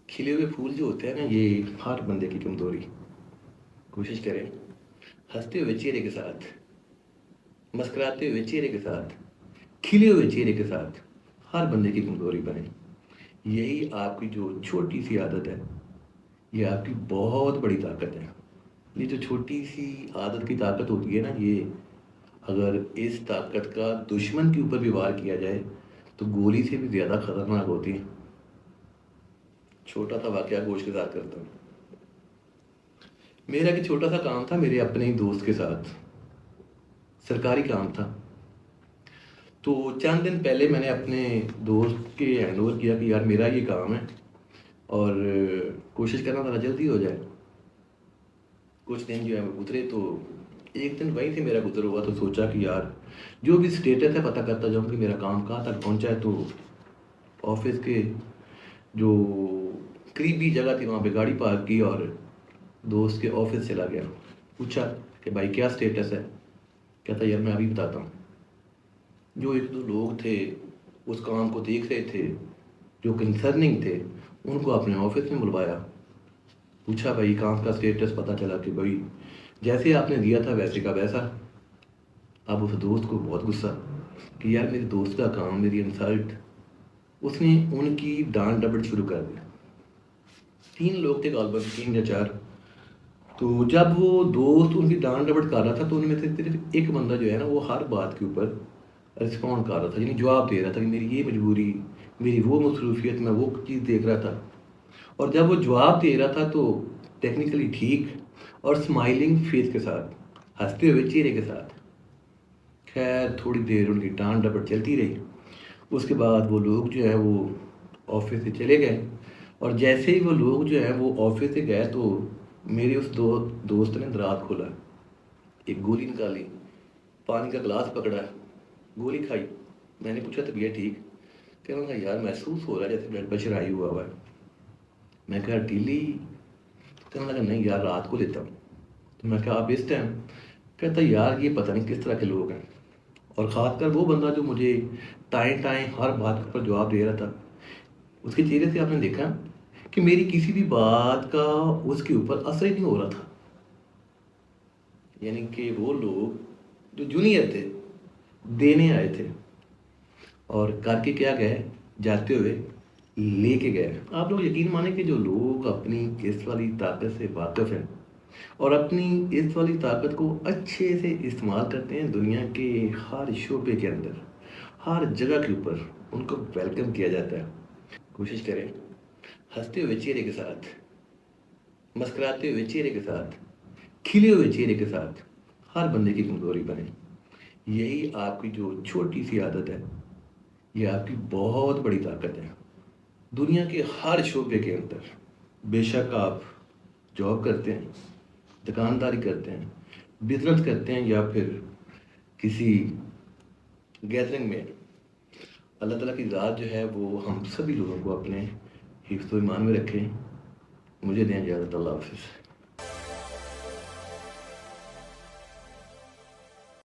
کھلے ہوئے پھول جو ہوتے ہیں نا، یہ ہر بندے کی کمزوری. کوشش کریں ہنستے ہوئے چہرے کے ساتھ، مسکراتے ہوئے چہرے کے ساتھ، کھلے ہوئے چہرے کے ساتھ ہر بندے کی کمزوری بنے. یہی آپ کی جو چھوٹی سی عادت ہے، یہ آپ کی بہت بڑی طاقت ہے. یہ جو چھوٹی سی عادت کی طاقت ہوتی ہے نا، یہ اگر اس طاقت کا دشمن کے اوپر بھی وار کیا جائے تو گولی سے بھی زیادہ خطرناک ہوتی ہے. چھوٹا سا واقعہ گوشت کے ساتھ کرتا ہوں. میرا ایک چھوٹا سا کام تھا میرے اپنے ہی دوست کے ساتھ، سرکاری کام تھا. تو چند دن پہلے میں نے اپنے دوست کے ہینڈ اوور کیا کہ یار میرا یہ کام ہے اور کوشش کرنا ذرا جلدی ہو جائے. کچھ دن جو ہے وہ گزرے تو ایک دن وہیں سے میرا گزر ہوا تو سوچا کہ یار جو بھی اسٹیٹس ہے پتہ کرتا جاؤں کہ میرا کام کہاں تک پہنچا ہے. تو آفس کے جو قریبی جگہ تھی وہاں پہ گاڑی پارک کی اور دوست کے آفس چلا گیا. پوچھا کہ بھائی کیا اسٹیٹس ہے؟ کہتا یار میں ابھی بتاتا ہوں. جو ایک دو لوگ تھے اس کام کو دیکھ رہے تھے، جو کنسرننگ تھے، ان کو اپنے آفس میں بلوایا. پوچھا بھائی کام کا اسٹیٹس، پتہ چلا کہ بھائی جیسے آپ نے دیا تھا ویسے کا ویسا. اب اس دوست کو بہت غصہ کہ یار میرے دوست کا کام، میری انسلٹ. اس نے ان کی ڈانٹ ڈپٹ شروع کر دی. 3 لوگ تھے غالباً، 3 یا 4. تو جب وہ دوست ان کی ڈانٹ ڈپٹ کر رہا تھا تو ان میں سے صرف ایک بندہ جو ہے نا وہ ہر بات کے اوپر رسپونڈ کر رہا تھا، یعنی جواب دے رہا تھا کہ میری یہ مجبوری، میری وہ مصروفیت، میں وہ چیز دیکھ رہا تھا. اور جب وہ جواب دے رہا تھا تو ٹیکنیکلی ٹھیک اور اسمائلنگ فیس کے ساتھ، ہنستے ہوئے چہرے کے ساتھ. خیر تھوڑی دیر ان کی ڈانٹ ڈپٹ چلتی رہی. اس کے بعد وہ لوگ جو ہے وہ آفس سے چلے گئے. اور جیسے ہی وہ لوگ جو ہے وہ آفس سے گئے تو میرے اس دوست نے دراز کھولا، ایک گولی نکالی، پانی کا گلاس پکڑا، گولی کھائی. میں نے پوچھا طبیعت ٹھیک؟ کہنے لگا یار محسوس ہو رہا ہے جیسے بلڈ پریشر ہائی ہوا ہوا ہے. میں کہا ڈیلی؟ کہنے لگا نہیں یار رات کو لیتا ہوں. تو میں کہا آپ اس ٹائم؟ کہتا یار یہ پتہ نہیں کس طرح کے لوگ ہیں. اور خاص کر وہ بندہ جو مجھے ٹائم ہر بات پر جواب دے رہا تھا، اس کے چہرے سے آپ نے دیکھا کہ میری کسی بھی بات کا اس کے اوپر اثر ہی نہیں ہو رہا تھا. یعنی کہ وہ لوگ جو جونیئر تھے، دینے آئے تھے اور کر کے کیا گئے، جاتے ہوئے لے کے گئے. آپ لوگ یقین مانیں کہ جو لوگ اپنی اس والی طاقت سے واقف ہیں اور اپنی اس والی طاقت کو اچھے سے استعمال کرتے ہیں، دنیا کے ہر شعبے کے اندر، ہر جگہ کے اوپر ان کو ویلکم کیا جاتا ہے. کوشش کریں ہنستے ہوئے چہرے کے ساتھ، مسکراتے ہوئے چہرے کے ساتھ، کھلے ہوئے چہرے کے ساتھ ہر بندے کی کمزوری بنے. یہی آپ کی جو چھوٹی سی عادت ہے، یہ آپ کی بہت بڑی طاقت ہے. دنیا کے ہر شعبے کے اندر، بے شک آپ جاب کرتے ہیں، دکانداری کرتے ہیں، بزنس کرتے ہیں یا پھر کسی گیدرنگ میں، اللہ تعالیٰ کی ذات جو ہے وہ ہم سبھی لوگوں کو اپنے حفظ و ایمان میں رکھیں. مجھے دیں اجازت. اللہ حافظ.